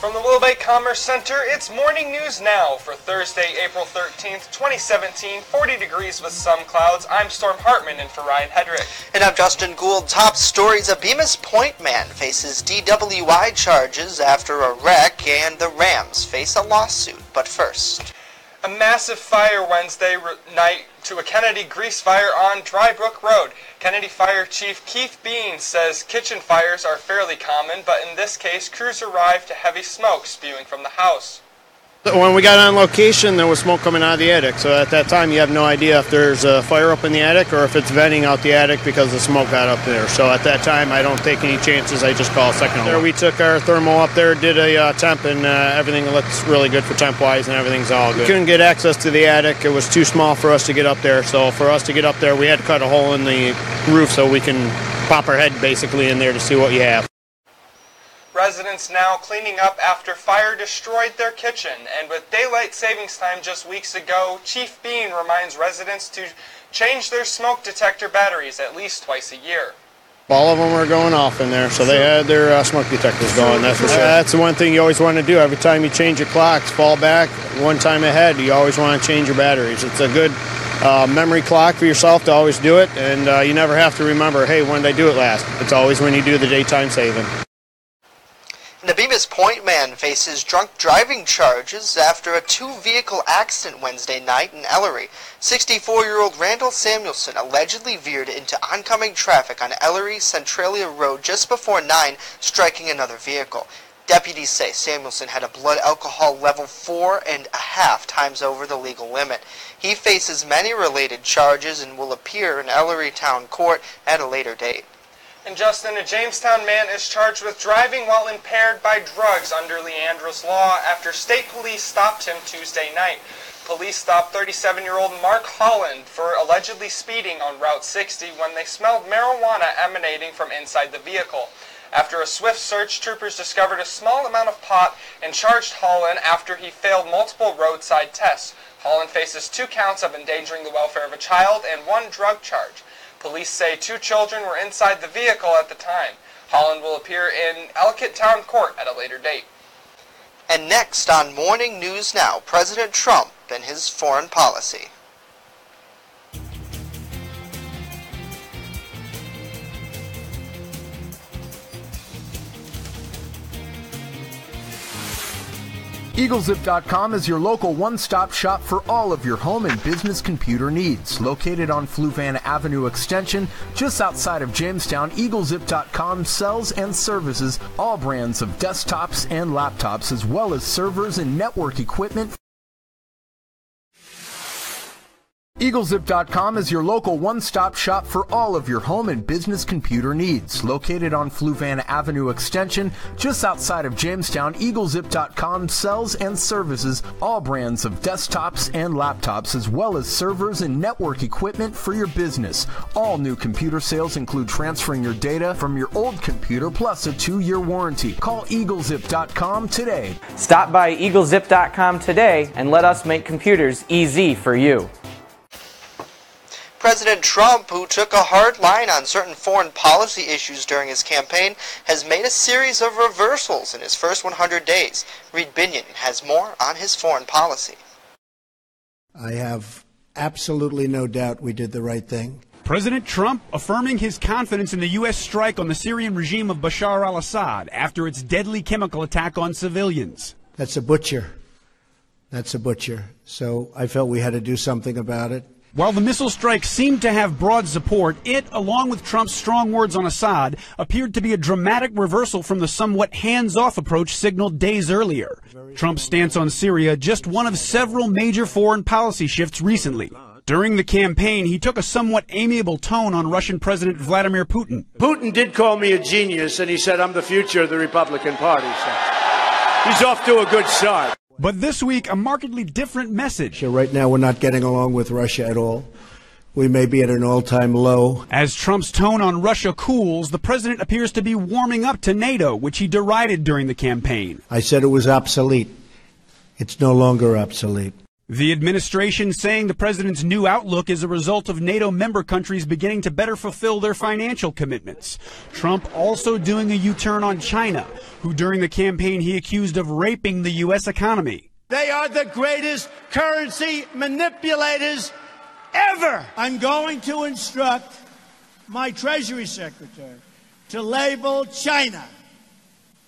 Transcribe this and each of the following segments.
From the Willow Commerce Center, it's Morning News Now for Thursday, April 13th, 2017, 40 degrees with some clouds. I'm Storm Hartman in for Ryan Hedrick. And I'm Justin Gould. Top stories: a Bemis Point man faces DWI charges after a wreck, and the Rams face a lawsuit. But first, a massive fire Wednesday night to a Kennedy grease fire on Dry Brook Road. Kennedy Fire Chief Keith Bean says kitchen fires are fairly common, but in this case, crews arrived to heavy smoke spewing from the house. When we got on location, there was smoke coming out of the attic, so at that time you have no idea if there's a fire up in the attic or if it's venting out the attic because the smoke got up there. So at that time, I don't take any chances. I just call a second alert. We took our thermal up there, did a temp, and everything looks really good for temp-wise, and everything's all good. We couldn't get access to the attic. It was too small for us to get up there, so for us to get up there, we had to cut a hole in the roof so we can pop our head basically in there to see what you have. Residents now cleaning up after fire destroyed their kitchen. And with daylight savings time just weeks ago, Chief Bean reminds residents to change their smoke detector batteries at least twice a year. All of them were going off in there, so they had their smoke detectors going, that's for sure. That's the one thing you always want to do. Every time you change your clocks, fall back one time ahead. You always want to change your batteries. It's a good memory clock for yourself to always do it, and you never have to remember, hey, when did I do it last? It's always when you do the daytime saving. The Bemis Point man faces drunk driving charges after a two-vehicle accident Wednesday night in Ellery. 64-year-old Randall Samuelson allegedly veered into oncoming traffic on Ellery Centralia Road just before 9, striking another vehicle. Deputies say Samuelson had a blood alcohol level 4.5 times over the legal limit. He faces many related charges and will appear in Ellery Town Court at a later date. And Justin, a Jamestown man is charged with driving while impaired by drugs under Leandra's Law after state police stopped him Tuesday night. Police stopped 37-year-old Mark Holland for allegedly speeding on Route 60 when they smelled marijuana emanating from inside the vehicle. After a swift search, troopers discovered a small amount of pot and charged Holland after he failed multiple roadside tests. Holland faces 2 counts of endangering the welfare of a child and 1 drug charge. Police say 2 children were inside the vehicle at the time. Holland will appear in Ellicott Town Court at a later date. And next on Morning News Now, President Trump and his foreign policy. EagleZip.com is your local one-stop shop for all of your home and business computer needs. Located on Fluvan Avenue Extension, just outside of Jamestown, EagleZip.com sells and services all brands of desktops and laptops, as well as servers and network equipment. EagleZip.com is your local one-stop shop for all of your home and business computer needs. Located on Fluvan Avenue Extension, just outside of Jamestown, EagleZip.com sells and services all brands of desktops and laptops, as well as servers and network equipment for your business. All new computer sales include transferring your data from your old computer plus a 2-year warranty. Call EagleZip.com today. Stop by EagleZip.com today and let us make computers easy for you. President Trump, who took a hard line on certain foreign policy issues during his campaign, has made a series of reversals in his first 100 days. Reed Binion has more on his foreign policy. I have absolutely no doubt we did the right thing. President Trump affirming his confidence in the U.S. strike on the Syrian regime of Bashar al-Assad after its deadly chemical attack on civilians. That's a butcher. That's a butcher. So I felt we had to do something about it. While the missile strike seemed to have broad support, it, along with Trump's strong words on Assad, appeared to be a dramatic reversal from the somewhat hands-off approach signaled days earlier. Trump's stance on Syria, just one of several major foreign policy shifts recently. During the campaign, he took a somewhat amiable tone on Russian President Vladimir Putin. Putin did call me a genius, and he said I'm the future of the Republican Party. So he's off to a good start. But this week, a markedly different message. So right now, we're not getting along with Russia at all. We may be at an all-time low. As Trump's tone on Russia cools, the president appears to be warming up to NATO, which he derided during the campaign. I said it was obsolete. It's no longer obsolete. The administration saying the president's new outlook is a result of NATO member countries beginning to better fulfill their financial commitments. Trump also doing a U-turn on China, who during the campaign he accused of raping the U.S. economy. They are the greatest currency manipulators ever. I'm going to instruct my Treasury Secretary to label China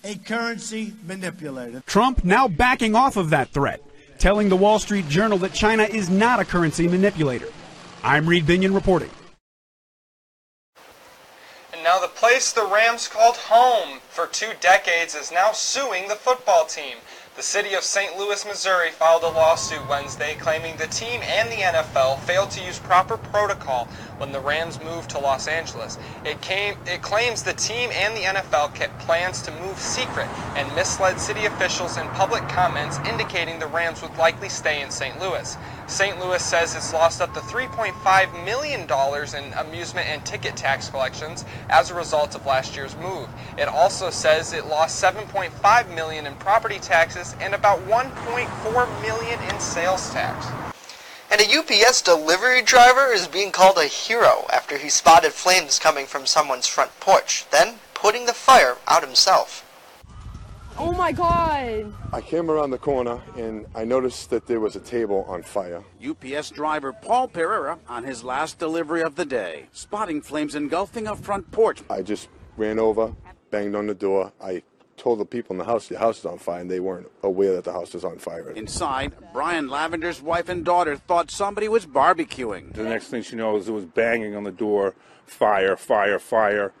a currency manipulator. Trump now backing off of that threat, telling the Wall Street Journal that China is not a currency manipulator. I'm Reed Binion reporting. And now the place the Rams called home for 2 decades is now suing the football team. The city of St. Louis, Missouri filed a lawsuit Wednesday claiming the team and the NFL failed to use proper protocol when the Rams moved to Los Angeles. It claims the team and the NFL kept plans to move secret and misled city officials in public comments indicating the Rams would likely stay in St. Louis. St. Louis says it's lost up to $3.5 million in amusement and ticket tax collections as a result of last year's move. It also says it lost $7.5 million in property taxes and about $1.4 million in sales tax. And a UPS delivery driver is being called a hero after he spotted flames coming from someone's front porch, then putting the fire out himself. Oh my God! I came around the corner and I noticed that there was a table on fire. UPS driver Paul Pereira on his last delivery of the day, spotting flames engulfing a front porch. I just ran over, banged on the door. I told the people in the house is on fire, and they weren't aware that the house was on fire. Inside, Brian Lavender's wife and daughter thought somebody was barbecuing. The next thing she knows, it was banging on the door, fire, fire, fire.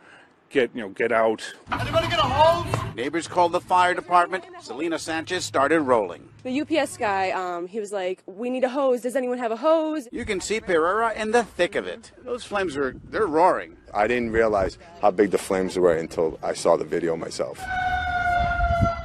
Get out. Anybody get a hose? Neighbors called the fire department. Selena Sanchez started rolling. The UPS guy, he was like, "We need a hose. Does anyone have a hose?" You can see Pereira in the thick of it. Those flames they're roaring. I didn't realize how big the flames were until I saw the video myself.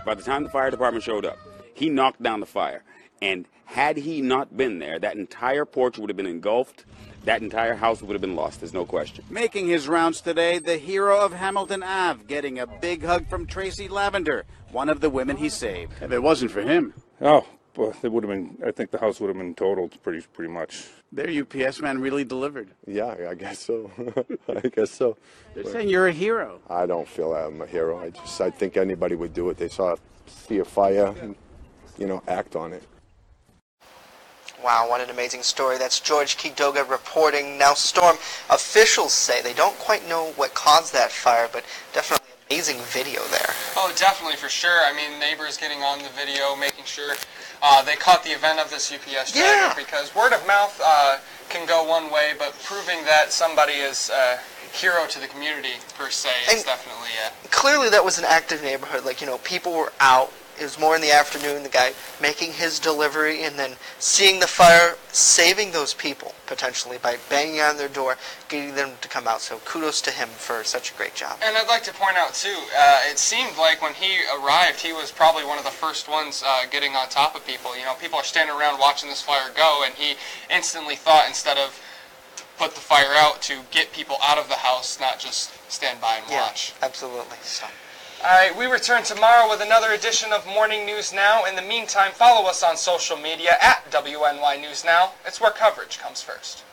By the time the fire department showed up, he knocked down the fire. And had he not been there, that entire porch would have been engulfed. That entire house would have been lost, there's no question. Making his rounds today, the hero of Hamilton Ave, getting a big hug from Tracy Lavender, one of the women he saved. If it wasn't for him. Oh, well, it would have been, I think the house would have been totaled pretty much. Their UPS man really delivered. Yeah, I guess so. I guess so. They're saying you're a hero. I don't feel I'm a hero. I think anybody would do it. They see a fire and, act on it. Wow, what an amazing story. That's George Kidoga reporting. Now, Storm, officials say they don't quite know what caused that fire, but definitely amazing video there. Oh, definitely, for sure. I mean, neighbors getting on the video, making sure they caught the event of this UPS driver, because word of mouth can go one way, but proving that somebody is a hero to the community, per se, is definitely Clearly that was an active neighborhood. People were out. It was more in the afternoon, the guy making his delivery and then seeing the fire, saving those people, potentially, by banging on their door, getting them to come out. So kudos to him for such a great job. And I'd like to point out, too, it seemed like when he arrived, he was probably one of the first ones getting on top of people. People are standing around watching this fire go, and he instantly thought, instead of put the fire out, to get people out of the house, not just stand by and watch. Yeah, absolutely. So. All right, we return tomorrow with another edition of Morning News Now. In the meantime, follow us on social media at WNY News Now. It's where coverage comes first.